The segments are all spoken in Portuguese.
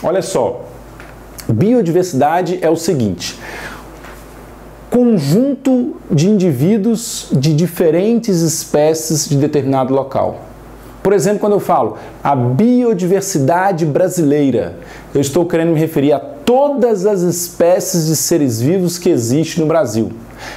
Olha só, biodiversidade é o seguinte: conjunto de indivíduos de diferentes espécies de determinado local. Por exemplo, quando eu falo a biodiversidade brasileira, eu estou querendo me referir a todas as espécies de seres vivos que existem no Brasil.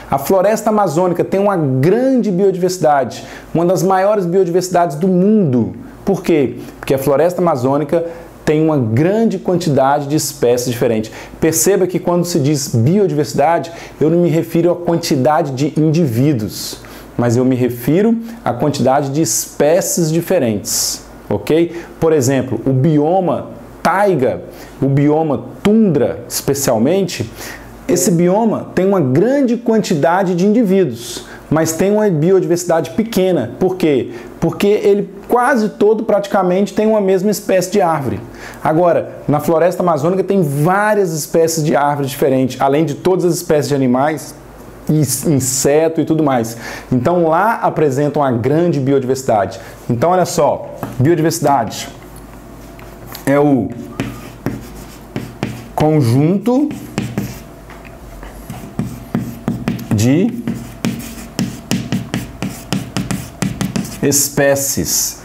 A floresta amazônica tem uma grande biodiversidade, uma das maiores biodiversidades do mundo. Por quê? Porque a floresta amazônica tem uma grande quantidade de espécies diferentes. Perceba que quando se diz biodiversidade, eu não me refiro à quantidade de indivíduos, mas eu me refiro à quantidade de espécies diferentes, ok? Por exemplo, o bioma taiga, o bioma tundra especialmente, esse bioma tem uma grande quantidade de indivíduos, mas tem uma biodiversidade pequena. Por quê? Porque ele quase todo praticamente tem uma mesma espécie de árvore. Agora, na floresta amazônica tem várias espécies de árvores diferentes, além de todas as espécies de animais, inseto e tudo mais. Então lá apresentam uma grande biodiversidade. Então olha só, biodiversidade é o conjunto de espécies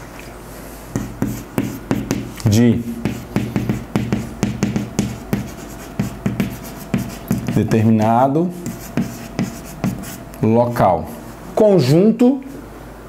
de determinado local. Conjunto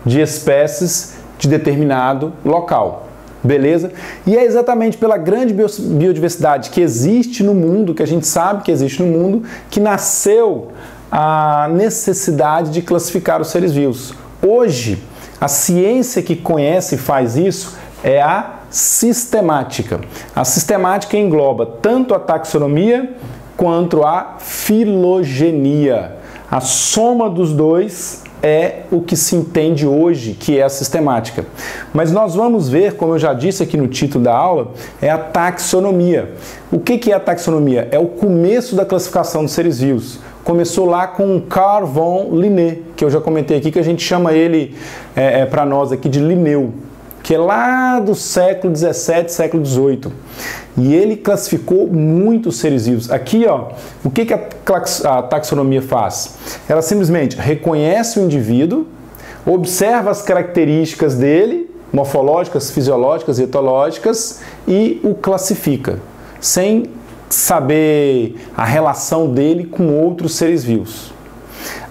de espécies de determinado local. Beleza? E é exatamente pela grande biodiversidade que existe no mundo, que a gente sabe que existe no mundo, que nasceu a necessidade de classificar os seres vivos. Hoje, a ciência que conhece e faz isso é a sistemática. A sistemática engloba tanto a taxonomia quanto a filogenia. A soma dos dois é o que se entende hoje, que é a sistemática. Mas nós vamos ver, como eu já disse aqui no título da aula, é a taxonomia. O que é a taxonomia? É o começo da classificação dos seres vivos. Começou lá com Carl von Linné, que eu já comentei aqui, que a gente chama ele, para nós aqui, de Linneu, que é lá do século XVII, século XVIII. E ele classificou muitos seres vivos. Aqui, ó, o que a taxonomia faz? Ela simplesmente reconhece o indivíduo, observa as características dele, morfológicas, fisiológicas e etológicas, e o classifica, sem saber a relação dele com outros seres vivos.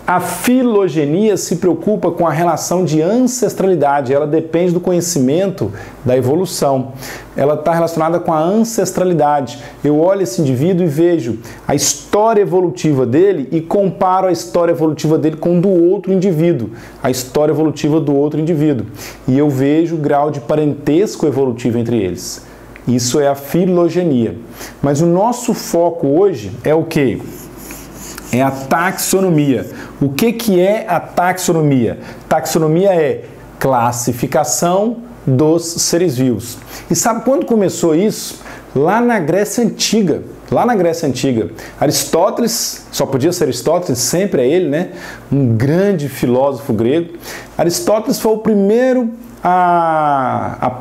A filogenia se preocupa com a relação de ancestralidade, ela depende do conhecimento da evolução. Ela está relacionada com a ancestralidade. Eu olho esse indivíduo e vejo a história evolutiva dele e comparo a história evolutiva dele com do outro indivíduo, a história evolutiva do outro indivíduo. E eu vejo o grau de parentesco evolutivo entre eles. Isso é a filogenia. Mas o nosso foco hoje é o quê? É a taxonomia. O que é a taxonomia? Taxonomia é classificação dos seres vivos. E sabe quando começou isso? Lá na Grécia Antiga. Lá na Grécia Antiga. Aristóteles, só podia ser Aristóteles, sempre é ele, né? Um grande filósofo grego. Aristóteles foi o primeiro a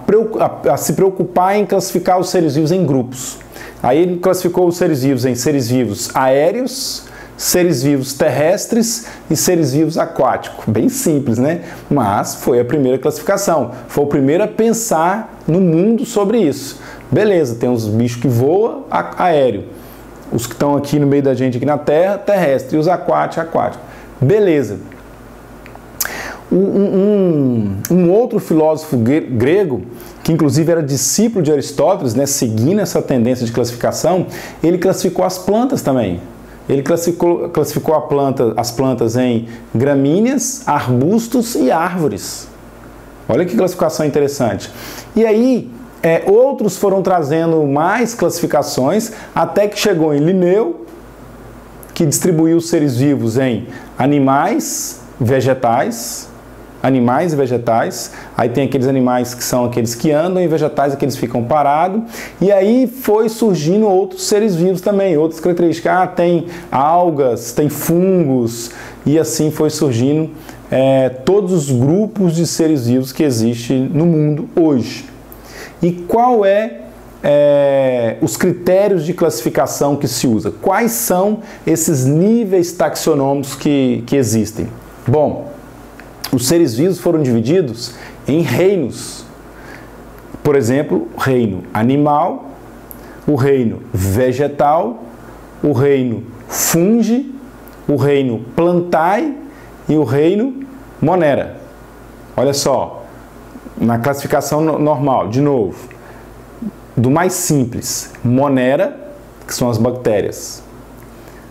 se preocupar em classificar os seres vivos em grupos. Aí ele classificou os seres vivos em seres vivos aéreos, seres vivos terrestres e seres vivos aquáticos. Bem simples, né? Mas foi a primeira classificação. Foi o primeiro a pensar no mundo sobre isso. Beleza, tem os bichos que voam, aéreo. Os que estão aqui no meio da gente, aqui na Terra, terrestre. E os aquáticos. Beleza. Um outro filósofo grego, que inclusive era discípulo de Aristóteles, né, seguindo essa tendência de classificação, ele classificou as plantas também. Ele classificou as plantas em gramíneas, arbustos e árvores. Olha que classificação interessante. E aí, outros foram trazendo mais classificações, até que chegou em Linneu, que distribuiu os seres vivos em animais, vegetais, aí tem aqueles animais que são aqueles que andam e vegetais aqueles que ficam parados, e aí foi surgindo outros seres vivos também, outras características, tem algas, tem fungos, e assim foi surgindo todos os grupos de seres vivos que existem no mundo hoje. E qual é os critérios de classificação que se usa. Quais são esses níveis taxonômicos que existem? Bom, os seres vivos foram divididos em reinos. Por exemplo, o reino animal, o reino vegetal, o reino fungi, o reino plantae e o reino monera. Olha só, na classificação normal, de novo, do mais simples, monera, que são as bactérias.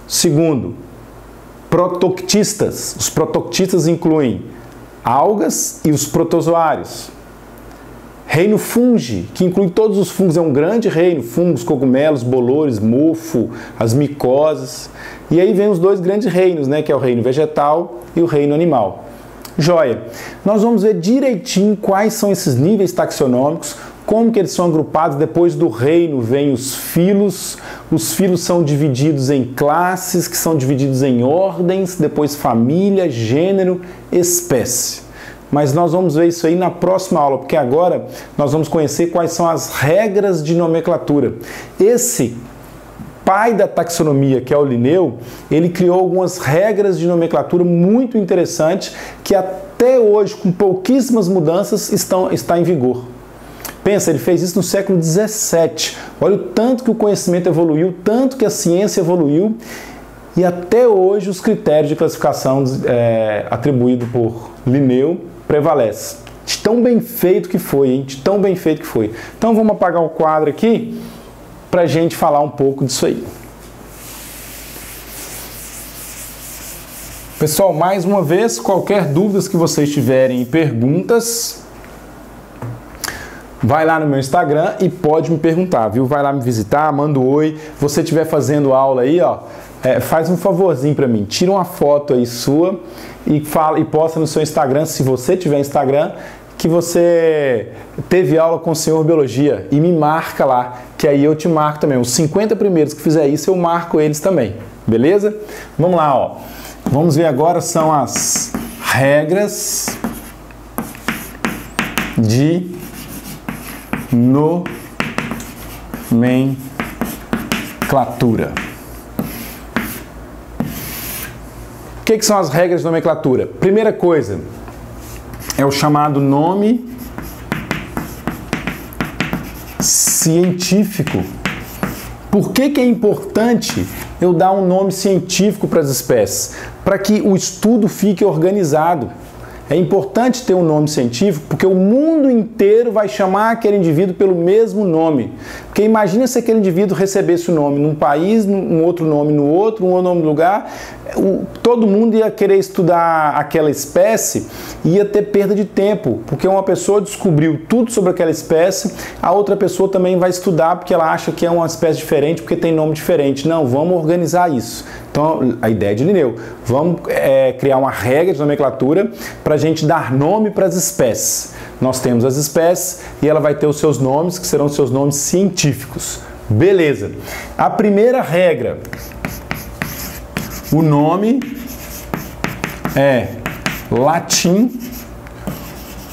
Segundo, protoctistas. Os protoctistas incluem algas e os protozoários. Reino fungi, que inclui todos os fungos, é um grande reino, fungos, cogumelos, bolores, mofo, as micoses. E aí vem os dois grandes reinos, né, que é o reino vegetal e o reino animal. Joia! Nós vamos ver direitinho quais são esses níveis taxonômicos, como que eles são agrupados. Depois do reino vem os filos são divididos em classes, que são divididos em ordens, depois família, gênero, espécie. Mas nós vamos ver isso aí na próxima aula, porque agora nós vamos conhecer quais são as regras de nomenclatura. Esse pai da taxonomia, que é o Linneu, ele criou algumas regras de nomenclatura muito interessantes que até hoje, com pouquíssimas mudanças, está em vigor. Pensa, ele fez isso no século XVII. Olha o tanto que o conhecimento evoluiu, tanto que a ciência evoluiu, e até hoje os critérios de classificação atribuídos por Linneu prevalece. De tão bem feito que foi, hein? De tão bem feito que foi. Então vamos apagar o quadro aqui para a gente falar um pouco disso aí. Pessoal, mais uma vez, qualquer dúvidas que vocês tiverem e perguntas, vai lá no meu Instagram e pode me perguntar, viu? Vai lá me visitar, manda um oi. Se você estiver fazendo aula aí, ó, faz um favorzinho para mim, tira uma foto aí sua e posta no seu Instagram, se você tiver Instagram, que você teve aula com o senhor Biologia e me marca lá, que aí eu te marco também. Os 50 primeiros que fizer isso, eu marco eles também, beleza? Vamos lá, ó. Vamos ver agora, são as regras de nomenclatura. O que são as regras de nomenclatura? Primeira coisa, é o chamado nome científico. Por que é importante eu dar um nome científico para as espécies? Para que o estudo fique organizado. É importante ter um nome científico porque o mundo inteiro vai chamar aquele indivíduo pelo mesmo nome. Porque imagina se aquele indivíduo recebesse o nome num país, um outro nome no outro, um outro nome no lugar, todo mundo ia querer estudar aquela espécie e ia ter perda de tempo, porque uma pessoa descobriu tudo sobre aquela espécie, a outra pessoa também vai estudar porque ela acha que é uma espécie diferente, porque tem nome diferente. Não, vamos organizar isso. Então, a ideia de Linneu, vamos criar uma regra de nomenclatura para a gente dar nome para as espécies. Nós temos as espécies e ela vai ter os seus nomes, que serão os seus nomes científicos. Beleza. A primeira regra, o nome é latim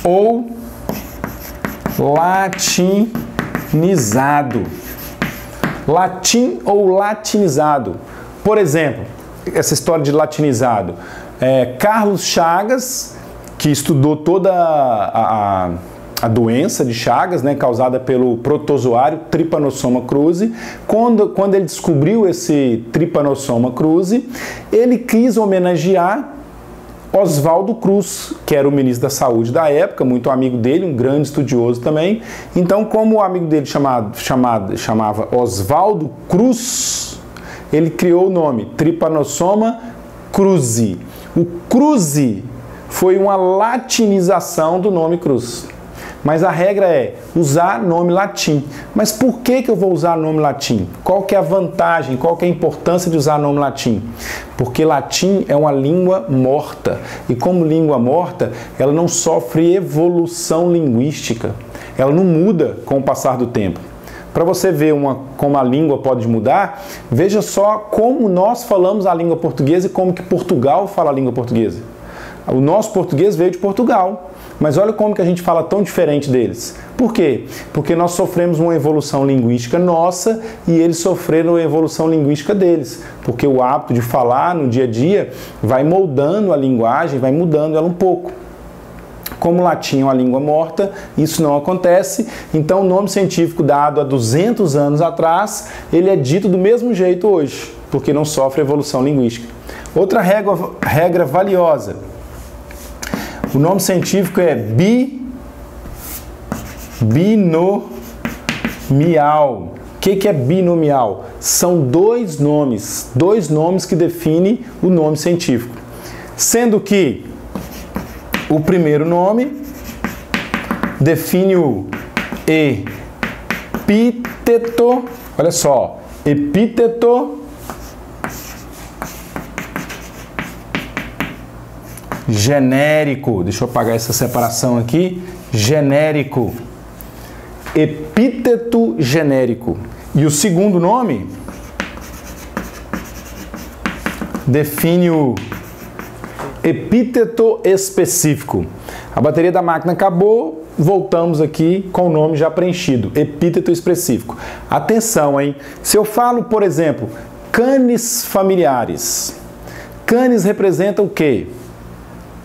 ou latinizado. Latim ou latinizado. Por exemplo, essa história de latinizado. Carlos Chagas, que estudou toda a doença de Chagas, né, causada pelo protozoário Trypanosoma cruzi, quando ele descobriu esse Trypanosoma cruzi, ele quis homenagear Oswaldo Cruz, que era o ministro da Saúde da época, muito amigo dele, um grande estudioso também. Então, como o amigo dele chamava Oswaldo Cruz, ele criou o nome Trypanosoma cruzi. O cruzi foi uma latinização do nome Cruz. Mas a regra é usar nome latim. Mas por que eu vou usar nome latim? Qual que é a vantagem, qual que é a importância de usar nome latim? Porque latim é uma língua morta. E como língua morta, ela não sofre evolução linguística. Ela não muda com o passar do tempo. Para você ver como a língua pode mudar, veja só como nós falamos a língua portuguesa e como que Portugal fala a língua portuguesa. O nosso português veio de Portugal. mas olha como que a gente fala tão diferente deles. Por quê? Porque nós sofremos uma evolução linguística nossa e eles sofreram a evolução linguística deles. Porque o hábito de falar no dia a dia vai moldando a linguagem, vai mudando ela um pouco. Como o latim é uma língua morta, isso não acontece, então o nome científico dado há 200 anos atrás, ele é dito do mesmo jeito hoje, porque não sofre evolução linguística. Outra regra valiosa, o nome científico é binomial. O que é binomial? São dois nomes que definem o nome científico, sendo que o primeiro nome define o epíteto, olha só, epíteto genérico. Deixa eu apagar essa separação aqui. Genérico. Epíteto genérico. E o segundo nome define o epíteto específico. A bateria da máquina acabou, voltamos aqui com o nome já preenchido, epíteto específico. Atenção, hein? Se eu falo, por exemplo, canes familiares, canes representa o quê?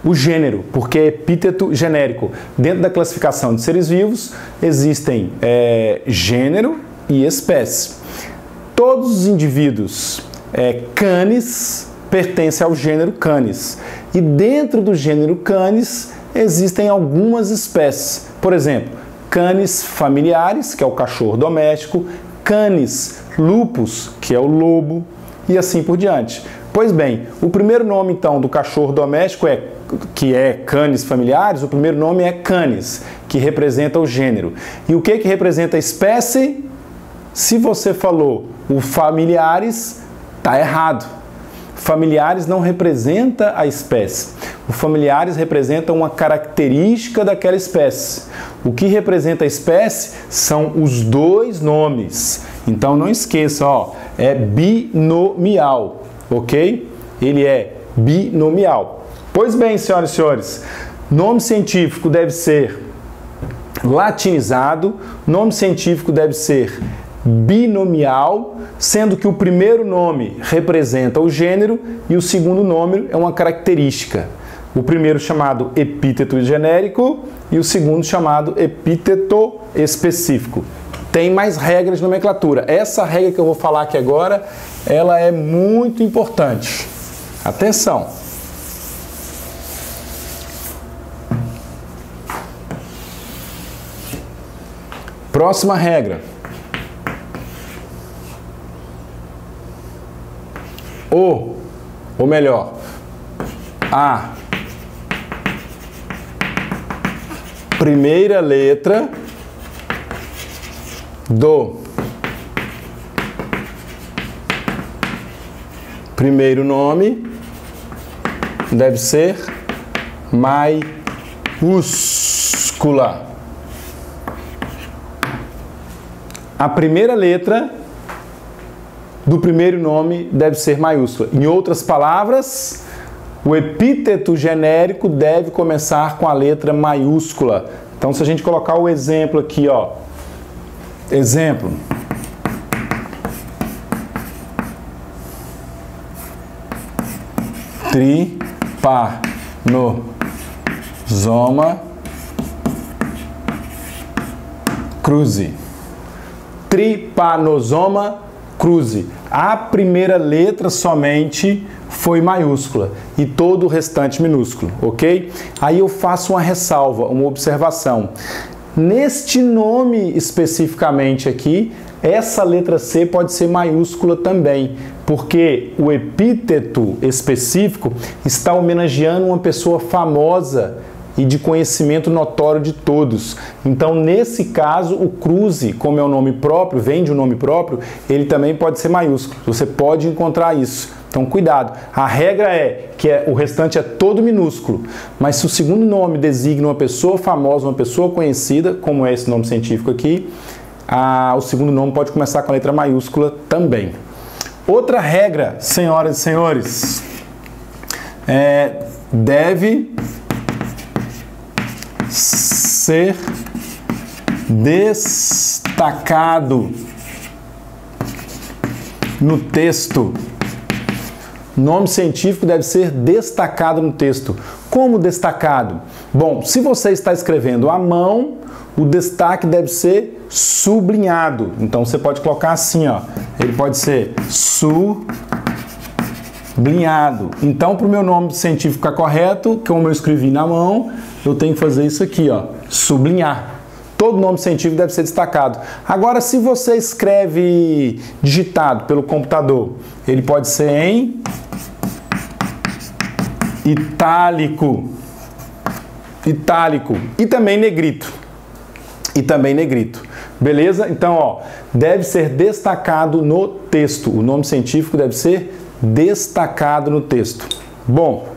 O gênero, porque é epíteto genérico. Dentro da classificação de seres vivos, existem gênero e espécie. Todos os indivíduos canes pertencem ao gênero Canis. E dentro do gênero Canis existem algumas espécies. Por exemplo, Canis familiares, que é o cachorro doméstico, Canis lupus, que é o lobo, e assim por diante. Pois bem, o primeiro nome então do cachorro doméstico que é Canis familiares, o primeiro nome é Canis, que representa o gênero. E o que representa a espécie? Se você falou o familiares, está errado. Familiares não representa a espécie. O familiares representa uma característica daquela espécie. O que representa a espécie são os dois nomes. Então não esqueça, ó, é binomial, ok? Ele é binomial. Pois bem, senhoras e senhores, nome científico deve ser latinizado, nome científico deve ser binomial, sendo que o primeiro nome representa o gênero e o segundo nome é uma característica. O primeiro chamado epíteto genérico e o segundo chamado epíteto específico. Tem mais regras de nomenclatura. Essa regra que eu vou falar aqui agora, ela é muito importante. Atenção! Próxima regra. Ou melhor, a primeira letra do primeiro nome deve ser maiúscula. A primeira letra do primeiro nome deve ser maiúscula. Em outras palavras, o epíteto genérico deve começar com a letra maiúscula. Então, se a gente colocar o exemplo aqui, ó. Exemplo. Trypanosoma cruzi. Trypanosoma cruzi. A primeira letra somente foi maiúscula e todo o restante minúsculo, ok? Aí eu faço uma ressalva, uma observação. Neste nome especificamente aqui, essa letra C pode ser maiúscula também, porque o epíteto específico está homenageando uma pessoa famosa e de conhecimento notório de todos. Então, nesse caso, o cruzi, como é o nome próprio, vem de um nome próprio, ele também pode ser maiúsculo. Você pode encontrar isso. Então, cuidado. A regra é que o restante é todo minúsculo, mas se o segundo nome designa uma pessoa famosa, uma pessoa conhecida, como é esse nome científico aqui, o segundo nome pode começar com a letra maiúscula também. Outra regra, senhoras e senhores, deve ser destacado no texto. Nome científico deve ser destacado no texto. Como destacado? Bom, se você está escrevendo à mão, o destaque deve ser sublinhado. Então você pode colocar assim, ó. Ele pode ser sublinhado. Então, para o meu nome científico ficar correto, como eu escrevi na mão, eu tenho que fazer isso aqui, ó, sublinhar. Todo nome científico deve ser destacado. Agora, se você escreve digitado pelo computador, ele pode ser em itálico. Itálico. E também negrito. Beleza? Então, ó, deve ser destacado no texto. O nome científico deve ser destacado no texto. Bom,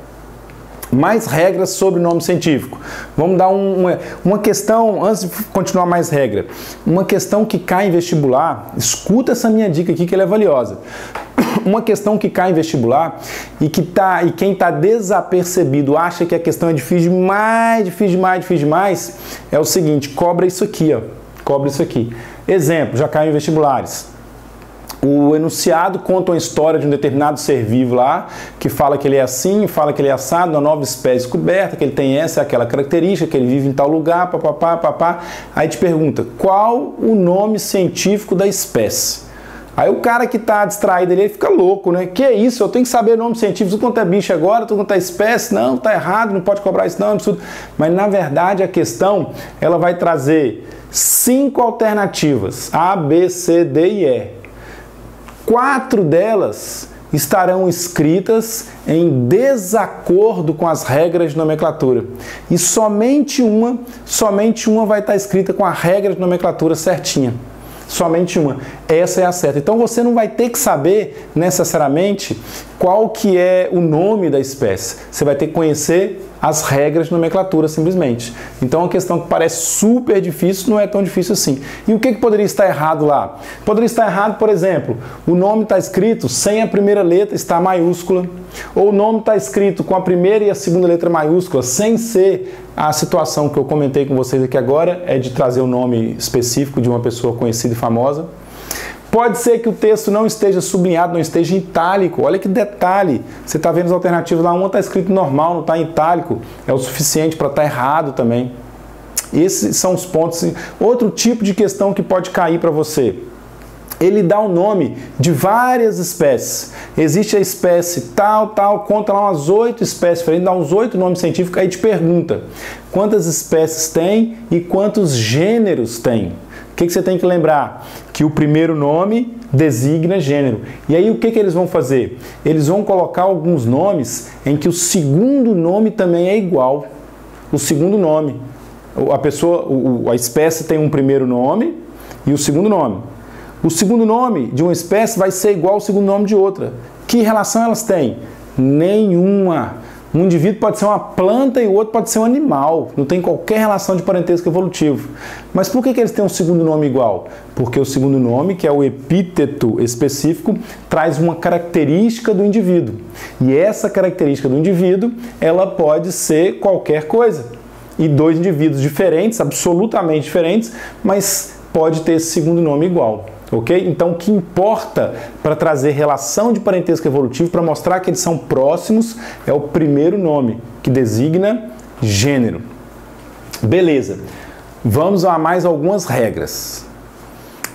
mais regras sobre nome científico. Vamos dar uma questão, antes de continuar mais regra, uma questão que cai em vestibular, escuta essa minha dica aqui que ela é valiosa. Uma questão que cai em vestibular e quem está desapercebido acha que a questão é difícil demais, é o seguinte, cobra isso aqui, ó, cobra isso aqui. Exemplo, já caiu em vestibulares. O enunciado conta uma história de um determinado ser vivo lá, que fala que ele é assim, fala que ele é assado, uma nova espécie descoberta, que ele tem essa e aquela característica, que ele vive em tal lugar, papapá. Aí te pergunta, qual o nome científico da espécie? Aí o cara que tá distraído ele fica louco, né? Que é isso? Eu tenho que saber o nome científico, tudo quanto é bicho agora, tudo quanto é espécie, não, tá errado, não pode cobrar isso não, absurdo. Mas na verdade a questão, ela vai trazer 5 alternativas, A, B, C, D e E. 4 delas estarão escritas em desacordo com as regras de nomenclatura. E somente uma vai estar escrita com a regra de nomenclatura certinha. Somente uma. Essa é a certa. Então você não vai ter que saber necessariamente qual que é o nome da espécie. Você vai ter que conhecer as regras de nomenclatura simplesmente. Então uma questão que parece super difícil não é tão difícil assim. E o que poderia estar errado lá? Poderia estar errado, por exemplo, o nome está escrito sem a primeira letra estar maiúscula, ou o nome está escrito com a primeira e a segunda letra maiúscula, sem ser a situação que eu comentei com vocês aqui agora, é de trazer o nome específico de uma pessoa conhecida e famosa. Pode ser que o texto não esteja sublinhado, não esteja em itálico. Olha que detalhe. Você está vendo as alternativas lá, uma está escrito normal, não está em itálico. É o suficiente para estar errado também. Esses são os pontos. Outro tipo de questão que pode cair para você. Ele dá o nome de várias espécies. Existe a espécie tal, conta lá umas 8 espécies, ele dá uns 8 nomes científicos, aí te pergunta quantas espécies tem e quantos gêneros tem. O que você tem que lembrar? Que o primeiro nome designa gênero. E aí o que eles vão fazer? Eles vão colocar alguns nomes em que o segundo nome também é igual. O segundo nome. A espécie tem um primeiro nome e o segundo nome. O segundo nome de uma espécie vai ser igual ao segundo nome de outra. Que relação elas têm? Nenhuma. Um indivíduo pode ser uma planta e o outro pode ser um animal. Não tem qualquer relação de parentesco evolutivo. Mas por que eles têm um segundo nome igual? Porque o segundo nome, que é o epíteto específico, traz uma característica do indivíduo. E essa característica do indivíduo, ela pode ser qualquer coisa. E 2 indivíduos diferentes, absolutamente diferentes, mas pode ter esse segundo nome igual. Ok? Então, o que importa para trazer relação de parentesco evolutivo, para mostrar que eles são próximos, é o primeiro nome, que designa gênero. Beleza. Vamos a mais algumas regras.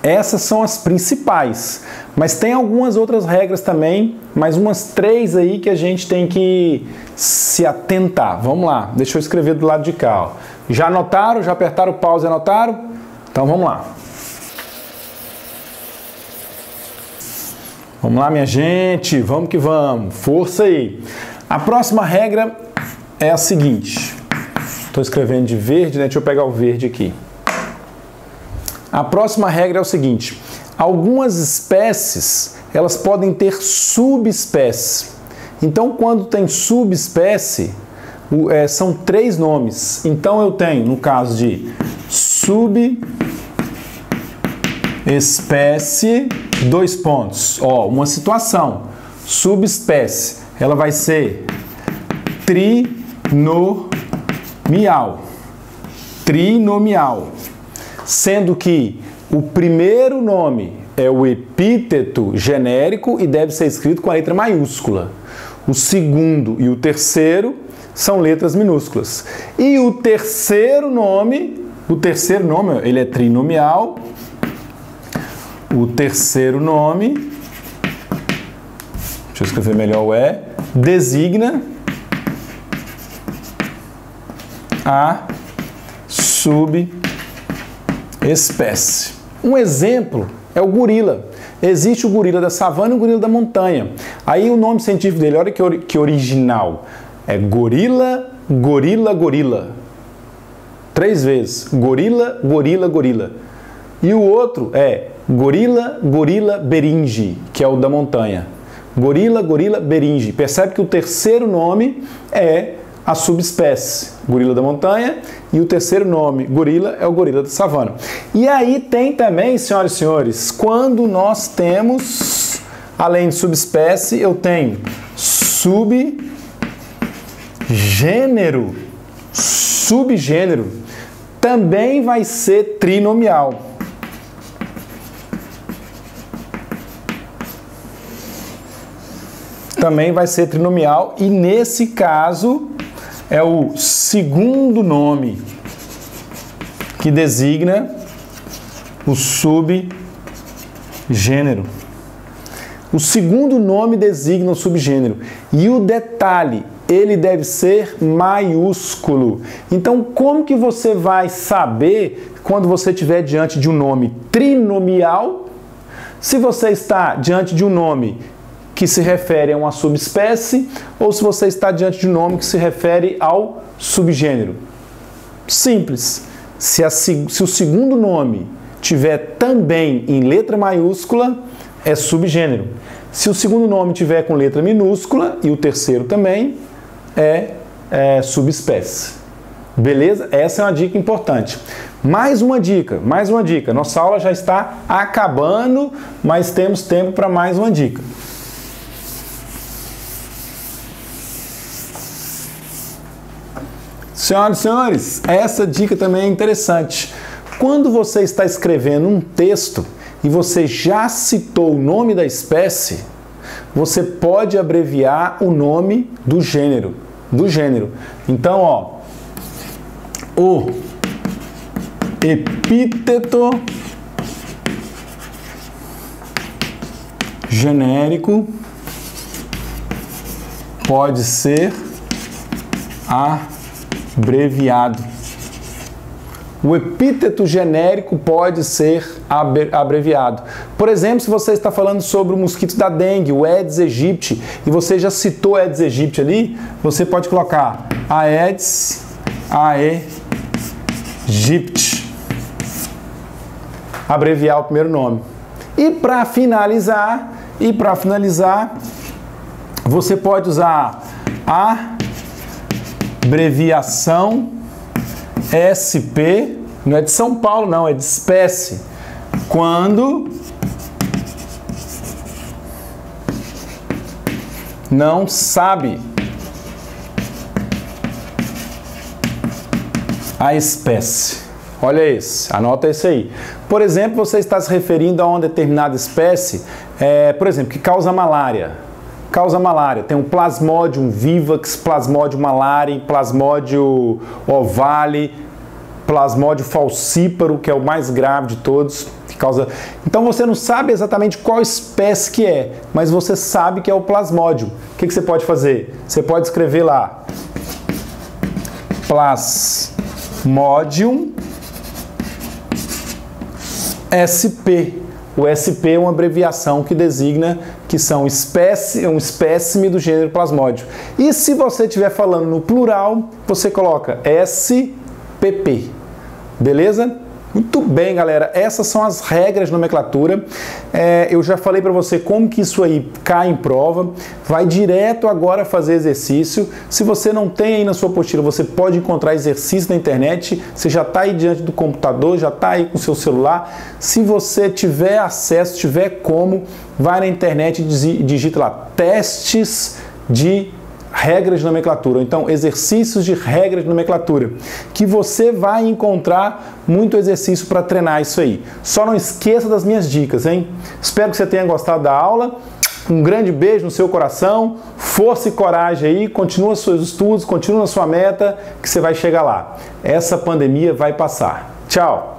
Essas são as principais, mas tem algumas outras regras também, mais umas 3 aí que a gente tem que se atentar. Vamos lá, deixa eu escrever do lado de cá. Ó. Já anotaram? Já apertaram o pause e anotaram? Então vamos lá. Vamos lá, minha gente, vamos que vamos, força aí. A próxima regra é a seguinte, estou escrevendo de verde, né? Deixa eu pegar o verde aqui. A próxima regra é o seguinte, algumas espécies, elas podem ter subespécies. Então, quando tem subespécie, são 3 nomes. Então, eu tenho, no caso de subespécie, 2 pontos. Ó, uma situação. Subespécie. Ela vai ser trinomial. trinomial, sendo que o primeiro nome é o epíteto genérico e deve ser escrito com a letra maiúscula. O segundo e o terceiro são letras minúsculas. E o terceiro nome, ele é trinomial. O terceiro nome, deixa eu escrever melhor o E, designa a subespécie. Um exemplo é o gorila. Existe o gorila da savana e o gorila da montanha. Aí o nome científico dele, olha que original, é gorila, gorila, gorila. 3 vezes. Gorila, gorila, gorila. E o outro é gorila, gorila, beringe, que é o da montanha. Gorila, gorila, beringe. Percebe que o terceiro nome é a subespécie, gorila da montanha, e o terceiro nome, gorila, é o gorila da savana. E aí tem também, senhoras e senhores, quando nós temos, além de subespécie, eu tenho subgênero. Subgênero também vai ser trinomial. Também vai ser trinomial e nesse caso é o segundo nome que designa o subgênero. O segundo nome designa o subgênero. E o detalhe, ele deve ser maiúsculo. Então, como que você vai saber quando você estiver diante de um nome trinomial, se você está diante de um nome que se refere a uma subespécie, ou se você está diante de um nome que se refere ao subgênero? Simples. Se o segundo nome tiver também em letra maiúscula, é subgênero. Se o segundo nome tiver com letra minúscula e o terceiro também, é subespécie. Beleza? Essa é uma dica importante. Mais uma dica. Nossa aula já está acabando, mas temos tempo para mais uma dica. Senhoras e senhores, essa dica também é interessante. Quando você está escrevendo um texto e você já citou o nome da espécie, você pode abreviar o nome do gênero. Então, ó, o epíteto genérico pode ser abreviado. O epíteto genérico pode ser abreviado. Por exemplo, se você está falando sobre o mosquito da dengue, o Aedes aegypti, e você já citou Aedes aegypti ali, você pode colocar Aedes aegypti. Abreviar o primeiro nome. E para finalizar, você pode usar a abreviação SP, não é de São Paulo não, é de espécie, quando não sabe a espécie. Olha esse, anota esse aí. Por exemplo, você está se referindo a uma determinada espécie, por exemplo, que causa malária. Tem um Plasmodium vivax, Plasmodium malariae, Plasmodium ovale, Plasmodium falciparum, que é o mais grave de todos, que causa... Então você não sabe exatamente qual espécie que é, mas você sabe que é o Plasmodium. O que você pode fazer? Você pode escrever lá Plasmodium SP. O SP é uma abreviação que designa que são um espécime do gênero Plasmodium. E se você estiver falando no plural, você coloca SPP. Beleza? Muito bem, galera. Essas são as regras de nomenclatura. Eu já falei para você como que isso aí cai em prova. Vai direto agora fazer exercício. Se você não tem aí na sua apostila, você pode encontrar exercício na internet. Você já está aí diante do computador, já está aí com o seu celular. Se você tiver acesso, tiver como, vai na internet e digita lá testes de regras de nomenclatura, então exercícios de regras de nomenclatura, que você vai encontrar muito exercício para treinar isso aí. Só não esqueça das minhas dicas, hein? Espero que você tenha gostado da aula. Um grande beijo no seu coração, força e coragem aí, continua seus estudos, continua na sua meta, que você vai chegar lá. Essa pandemia vai passar. Tchau!